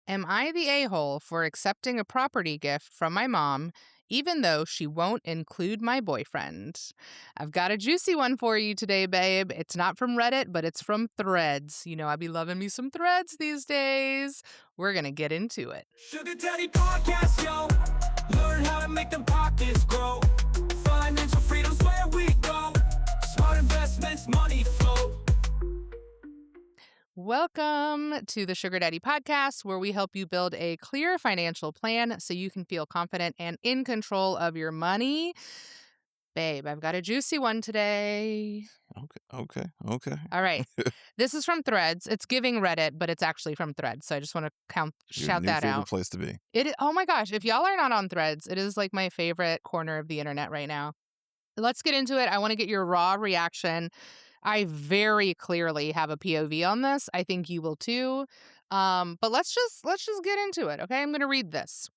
Am I the a-hole for accepting a property gift from my mom, even though she won't include my boyfriend? I've got a juicy one for you today, babe. It's not from Reddit, but it's from Threads. You know, I be loving me some Threads these days. We're going to get into it. Sugar Daddy Podcast, yo. Learn how to make them pockets grow. Financial freedom's where we go. Smart investments, money flow. Welcome to the Sugar Daddy Podcast, where we help you build a clear financial plan so you can feel confident and in control of your money. Babe, I've got a juicy one today. Okay. All right. This is from Threads. It's giving Reddit, but it's actually from Threads. So I just want to shout Your that favorite out. place to be. Oh my gosh. If y'all are not on Threads, it is like my favorite corner of the internet right now. Let's get into it. I want to get your raw reaction. I very clearly have a POV on this. I think you will too. But let's just get into it. Okay. I'm going to read this.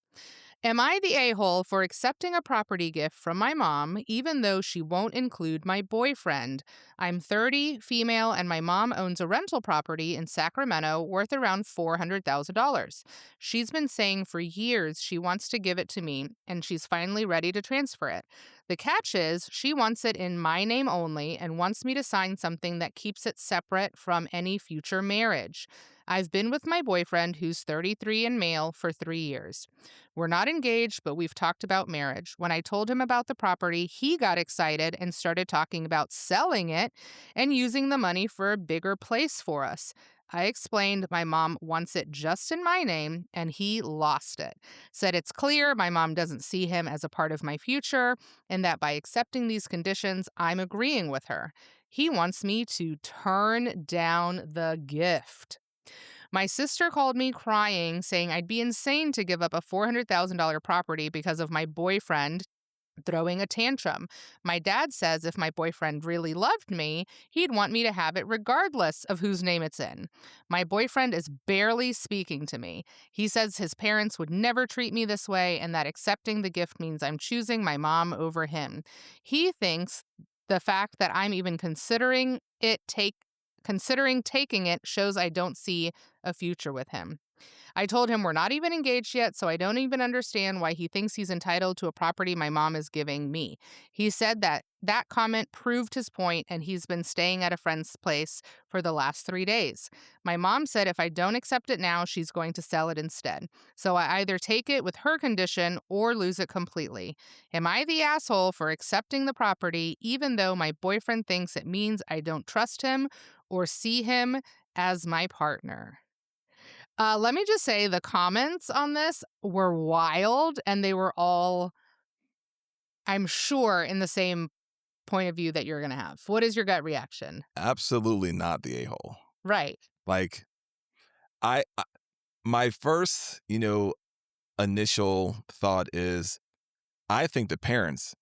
Am I the a-hole for accepting a property gift from my mom, even though she won't include my boyfriend? I'm 30, female, and my mom owns a rental property in Sacramento worth around $400,000. She's been saying for years she wants to give it to me, and she's finally ready to transfer it. The catch is she wants it in my name only and wants me to sign something that keeps it separate from any future marriage. I've been with my boyfriend, who's 33 and male, for 3 years. We're not engaged, but we've talked about marriage. When I told him about the property, he got excited and started talking about selling it and using the money for a bigger place for us. I explained my mom wants it just in my name, and he lost it. Said it's clear my mom doesn't see him as a part of my future, and that by accepting these conditions, I'm agreeing with her. He wants me to turn down the gift. My sister called me crying, saying I'd be insane to give up a $400,000 property because of my boyfriend throwing a tantrum. My dad says if my boyfriend really loved me, he'd want me to have it regardless of whose name it's in. My boyfriend is barely speaking to me. He says his parents would never treat me this way and that accepting the gift means I'm choosing my mom over him. He thinks the fact that I'm even considering taking it shows I don't see a future with him. I told him we're not even engaged yet, so I don't even understand why he thinks he's entitled to a property my mom is giving me. He said that comment proved his point, and he's been staying at a friend's place for the last 3 days. My mom said if I don't accept it now, she's going to sell it instead. So I either take it with her condition or lose it completely. Am I the asshole for accepting the property, even though my boyfriend thinks it means I don't trust him or see him as my partner? Let me just say the comments on this were wild, and they were all, I'm sure, in the same point of view that you're going to have. What is your gut reaction? Absolutely not the a-hole. Right. Like, my first, initial thought is, I think the parents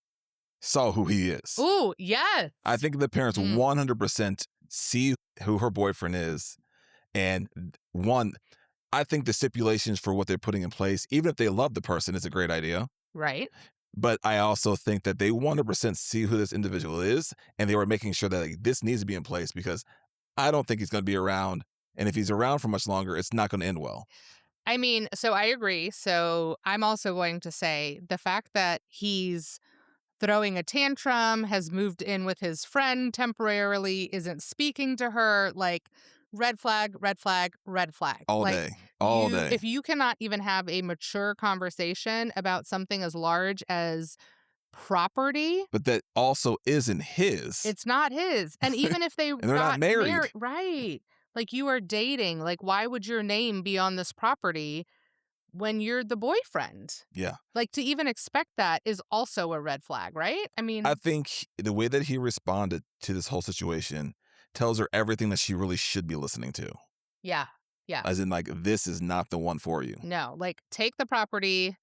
saw who he is. Ooh, yes. I think the parents 100% see who her boyfriend is. And I think the stipulations for what they're putting in place, even if they love the person, is a great idea. Right. But I also think that they 100% see who this individual is, and they were making sure that this needs to be in place because I don't think he's going to be around. And if he's around for much longer, it's not going to end well. I mean, so I agree. So I'm also going to say the fact that he's throwing a tantrum, has moved in with his friend temporarily, isn't speaking to her, like, red flag, red flag, red flag. All day. If you cannot even have a mature conversation about something as large as property. But that also isn't his. It's not his. And even if they and they're not married. right. Like, you are dating. Like, why would your name be on this property when you're the boyfriend? Yeah. Like, to even expect that is also a red flag, right? I mean, I think the way that he responded to this whole situation tells her everything that she really should be listening to. Yeah. Yeah. As in, like, this is not the one for you. No, like, take the property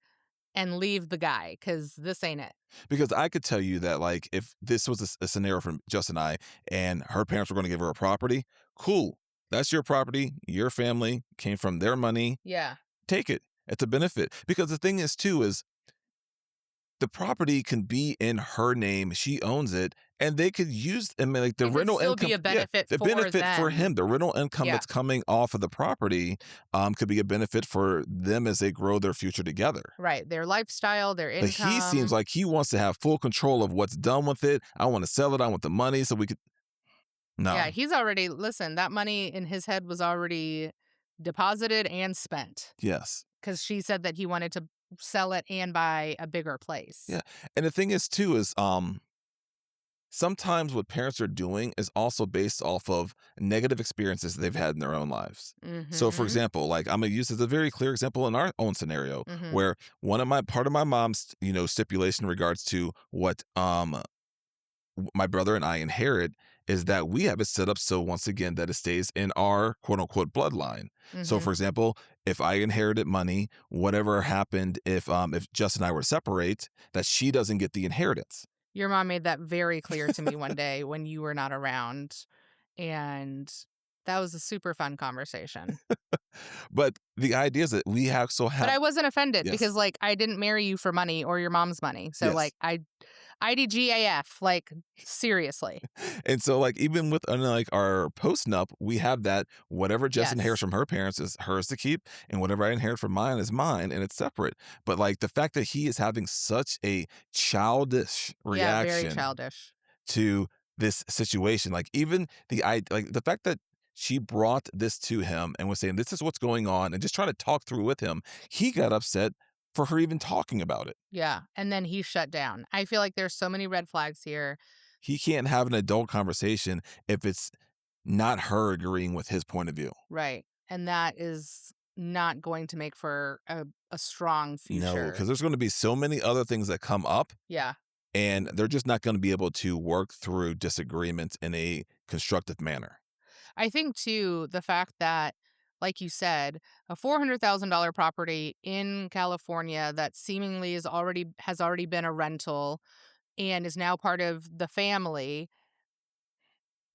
and leave the guy, because this ain't it. Because I could tell you that, like, if this was a scenario from Justin and I, and her parents were going to give her a property, cool. That's your property. Your family came from their money. Yeah. Take it. It's a benefit. Because the thing is, too, is the property can be in her name, she owns it, and they could use, I mean, like, the It could rental still income, be a yeah, benefit the for benefit for them. him, the rental income Yeah, that's coming off of the property, could be a benefit for them as they grow their future together. right. Their lifestyle, their But he seems income. like he wants to have full control of what's done with it. "I wanna sell it, I want the money so we could." Yeah, No. he's already listen, that money in his head was already deposited and spent Yes. because she said that he wanted to sell it and buy a bigger place. Yeah, and the thing is too is, sometimes what parents are doing is also based off of negative experiences they've had in their own lives. So, for Mhm. example, like, I'm gonna use as a very clear example in our own scenario Mhm. where part of my mom's, stipulation in regards to what my brother and I inherit is that we have it set up so, once again, that it stays in our quote unquote bloodline. So, Mhm. for example, if I inherited money, whatever happened if Jess and I were to separate, that she doesn't get the inheritance. Your mom made that very clear to me one day when you were not around, and that was a super fun conversation. But the idea is that we have so But have I wasn't offended yes, because, like, I didn't marry you for money or your mom's money. So, yes. like, IDGAF, like, seriously. And so, like, even with, like, our post-nup, we have that whatever Jess inherits Yes. from her parents is hers to keep, and whatever I inherit from mine is mine, and it's separate. But, like, the fact that he is having such a childish Yeah, very reaction childish. to this situation, like, even like, the fact that she brought this to him and was saying, "This is what's going on," and just trying to talk through with him, he got upset for her even talking about it. Yeah, and then he shut down. I feel like there's so many red flags here. He can't have an adult conversation if it's not her agreeing with his point of view. Right, and that is not going to make for a strong No, future. because there's gonna be so many other things that come up, Yeah. and they're just not gonna be able to work through disagreements in a constructive manner. I think too, the fact that, like you said, a $400,000 property in California that seemingly has already been a rental and is now part of the family,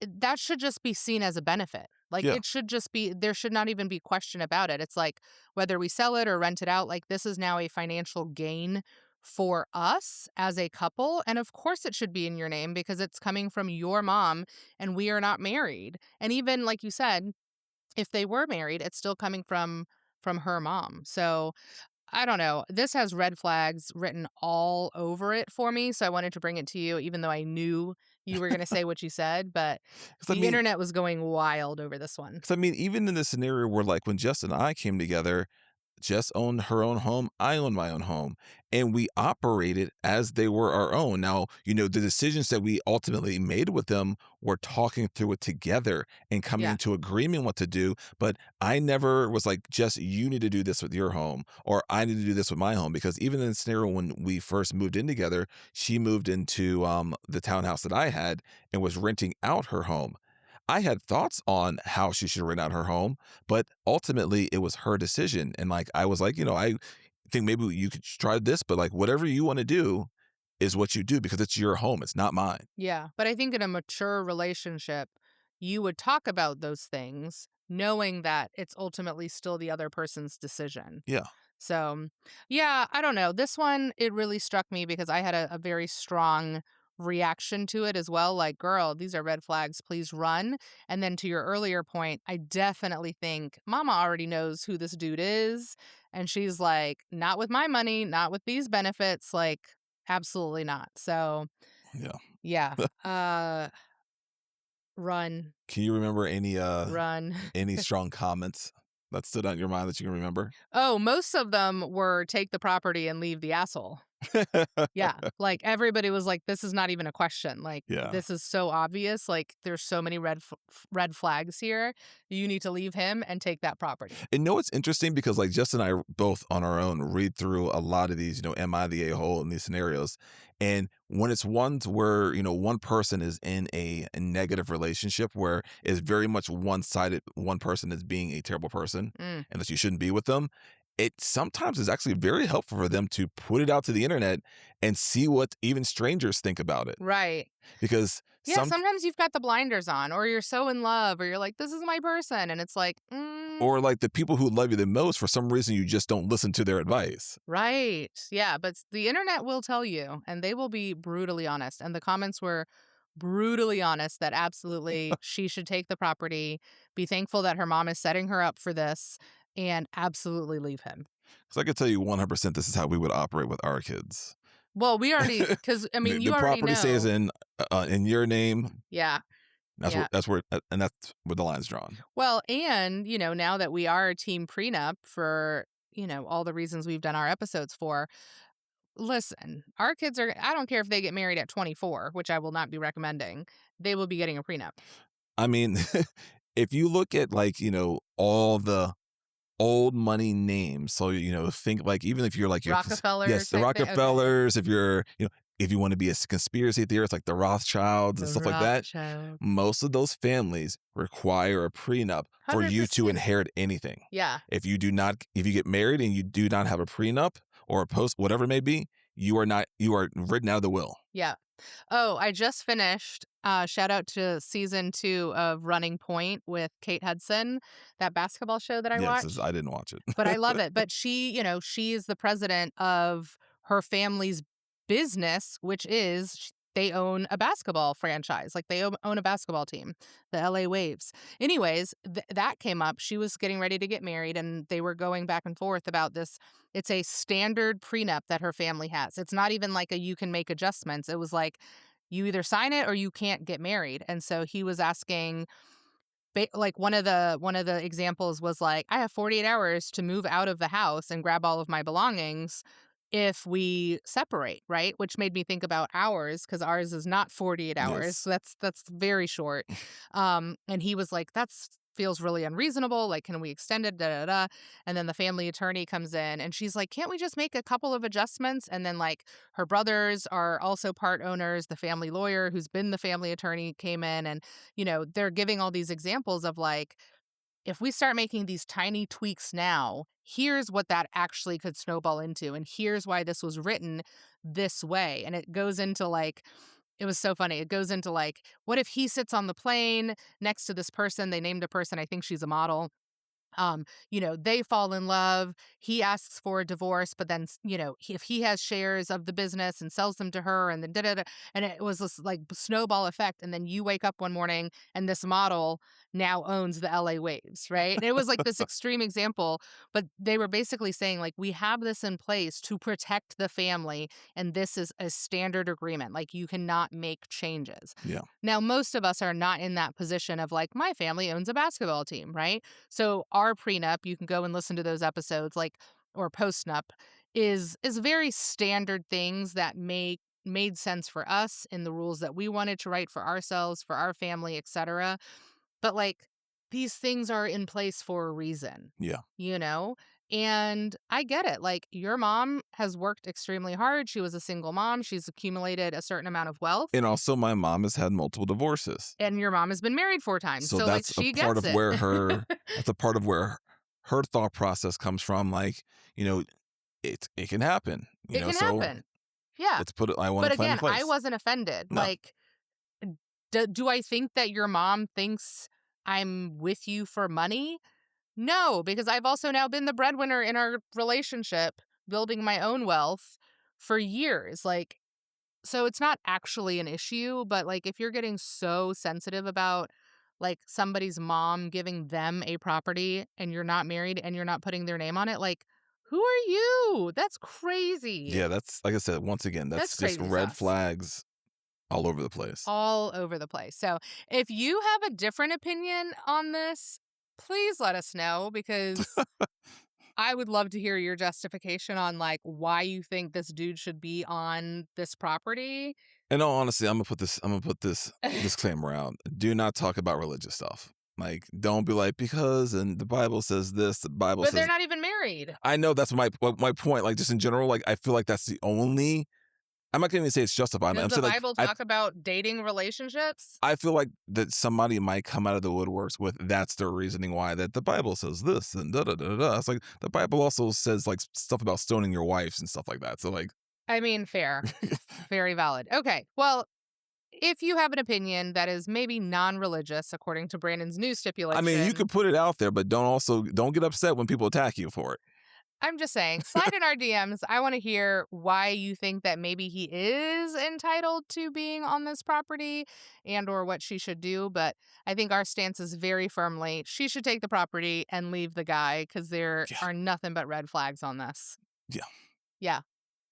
that should just be seen as a benefit. Like, Yeah, it should just be there should not even be question about it. It's like whether we sell it or rent it out, like, this is now a financial gain for us as a couple, and of course it should be in your name because it's coming from your mom and we are not married. And even like you said, if they were married, it's still coming from her mom. So, I don't know. This has red flags written all over it for me, so I wanted to bring it to you even though I knew you were gonna say what you said, but 'cause I the mean internet was going wild over this one. 'cause I mean, even in the scenario where, like, when Jess and I came together, Jess owned her own home, I owned my own home, and we operated as they were our own. Now, the decisions that we ultimately made with them were talking through it together and coming Yeah. into agreement what to do, but I never was like, "Jess, you need to do this with your home," or, "I need to do this with my home," because even in the scenario when we first moved in together, she moved into, the townhouse that I had and was renting out her home. I had thoughts on how she should rent out her home, but ultimately it was her decision. And, like, I was like, I think maybe you could try this, but, like, whatever you want to do is what you do because it's your home. It's not mine. Yeah, but I think in a mature relationship, you would talk about those things knowing that it's ultimately still the other person's decision. Yeah. So, yeah, I don't know. This one, it really struck me because I had a very strong reaction to it as well. Like, girl, these are red flags. Please run. And then to your earlier point, I definitely think mama already knows who this dude is. And she's like, not with my money, not with these benefits. Like, absolutely not. So, Yeah. yeah. Run, Can you remember run. any strong comments that stood out in your mind that you can remember? Oh, most of them were take the property and leave the asshole. Yeah, like, everybody was like, "This is not even a question, like, Yeah. this is so obvious, like, there's so many red flags here. You need to leave him and take that property." And it's interesting because, like, Jess and I are both on our own read through a lot of these, am I the a-hole in these scenarios? And when it's ones where, one person is in a negative relationship where it's very much one sided, one person is being a terrible person Mm, and that you shouldn't be with them, it sometimes is actually very helpful for them to put it out to the internet and see what even strangers think about it. Right. Because Yeah, some sometimes you've got the blinders on, or you're so in love, or you're like, this is my person. And it's like, or like the people who love you the most, for some reason, you just don't listen to their advice. right. Yeah, but the internet will tell you, and they will be brutally honest. And the comments were brutally honest that absolutely she should take the property, be thankful that her mom is setting her up for this, and absolutely leave him. So I can tell you 100% this is how we would operate with our kids. Well, we already, because I mean, The you already property stays know. in your name. Yeah. Yeah. That's where the line's drawn. Well, and, now that we are a team prenup for, all the reasons we've done our episodes for, listen, our kids are, I don't care if they get married at 24, which I will not be recommending, they will be getting a prenup. I mean, if you look at all the old money names, so think like even if you're like Rockefellers yes, the type thing. Okay. Rockefellers, if you're if you want to be a conspiracy theorist like the Rothschilds and The stuff like that, Rothschild. most of those families require a prenup for you to 100%. inherit anything. Yeah. If you get married and you do not have a prenup or a post, whatever it may be, you are written out of the will. Yeah. Oh, I just finished. Shout out to season 2 of Running Point with Kate Hudson, that basketball show that I Yes, watched. I didn't watch it. But I love it. But she is the president of her family's business, which is they own a basketball franchise. Like they own a basketball team, the LA Waves. Anyways, that came up. She was getting ready to get married and they were going back and forth about this. It's a standard prenup that her family has. It's not even like you can make adjustments. It was like you either sign it or you can't get married. And so he was asking, like one of the examples was like, I have 48 hours to move out of the house and grab all of my belongings if we separate, right? Which made me think about ours, because ours is not 48 hours. Yes. So that's very short. And he was like, that's feels really unreasonable. Like, can we extend it? Da da da. And then the family attorney comes in and she's like, can't we just make a couple of adjustments? And then like her brothers are also part owners. The family lawyer who's been the family attorney came in and, they're giving all these examples of like, if we start making these tiny tweaks now, here's what that actually could snowball into. And here's why this was written this way. And it goes into like, it was so funny. It goes into like, what if he sits on the plane next to this person? They named a person, I think she's a model. They fall in love. He asks for a divorce, but then, if he has shares of the business and sells them to her and then and it was this like snowball effect. And then you wake up one morning and this model now owns the LA Waves, right? And it was like this extreme example, but they were basically saying like, we have this in place to protect the family. And this is a standard agreement. Like you cannot make changes. Yeah. Now, most of us are not in that position of like, my family owns a basketball team, right? So our prenup, you can go and listen to those episodes, like, or postnup, is very standard things that made sense for us in the rules that we wanted to write for ourselves, for our family, etc. But like these things are in place for a reason. Yeah. And I get it. Like your mom has worked extremely hard. She was a single mom. She's accumulated a certain amount of wealth. And also my mom has had multiple divorces. And your mom has been married 4 times. So like that's she a part gets of it. where that's a part of where her thought process comes from. Like, it can happen. It can so happen. Yeah. let's put it. I want But to plan in again, place. I wasn't offended. No. Like, do I think that your mom thinks I'm with you for money? No, because I've also now been the breadwinner in our relationship, building my own wealth for years. Like, so it's not actually an issue, but like if you're getting so sensitive about like somebody's mom giving them a property and you're not married and you're not putting their name on it, like, who are you? That's crazy. Yeah, that's like I said, once again, That's that's just crazy red sauce. flags all over the place. All over the place. So if you have a different opinion on this, please let us know, because I would love to hear your justification on like why you think this dude should be on this property. In all honesty, I'm gonna put this disclaimer out. Do not talk about religious stuff. Like, don't be like, because and the Bible says this, the Bible But says they're not even married. I know that's my point. Like, just in general, like I feel like that's the only I'm not gonna even say it's justified. Does I'm the saying, like, Bible talk about dating relationships? I feel like that somebody might come out of the woodworks with that's their reasoning why that the Bible says this and da da da da. Da. It's like the Bible also says like stuff about stoning your wives and stuff like that. So like, I mean, fair. Very valid. Okay. Well, if you have an opinion that is maybe non-religious, according to Brandon's new I mean, you stipulation, could put it out there, but don't get upset when people attack you for it. I'm just saying, slide in our DMs. I want to hear why you think that maybe he is entitled to being on this property and or what she should do. But I think our stance is very firmly she should take the property and leave the guy because there Yeah, are nothing but red flags on this. yeah. Yeah.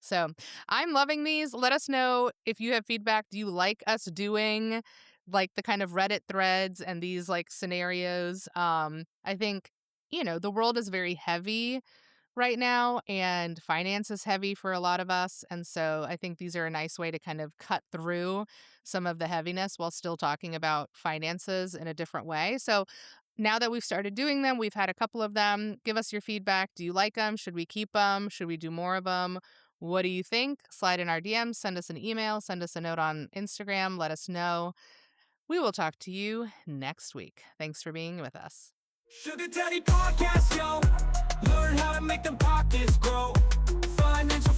So I'm loving these. Let us know if you have feedback. Do you like us doing like the kind of Reddit threads and these like scenarios? I think, the world is very heavy right now, and finance is heavy for a lot of us. And so I think these are a nice way to kind of cut through some of the heaviness while still talking about finances in a different way. So now that we've started doing them, we've had a couple of them. Give us your feedback. Do you like them? Should we keep them? Should we do more of them? What do you think? Slide in our DMs, send us an email, send us a note on Instagram. Let us know. We will talk to you next week. Thanks for being with us. Sugar Daddy Podcast, yo. Learn how to make them pockets grow. Financial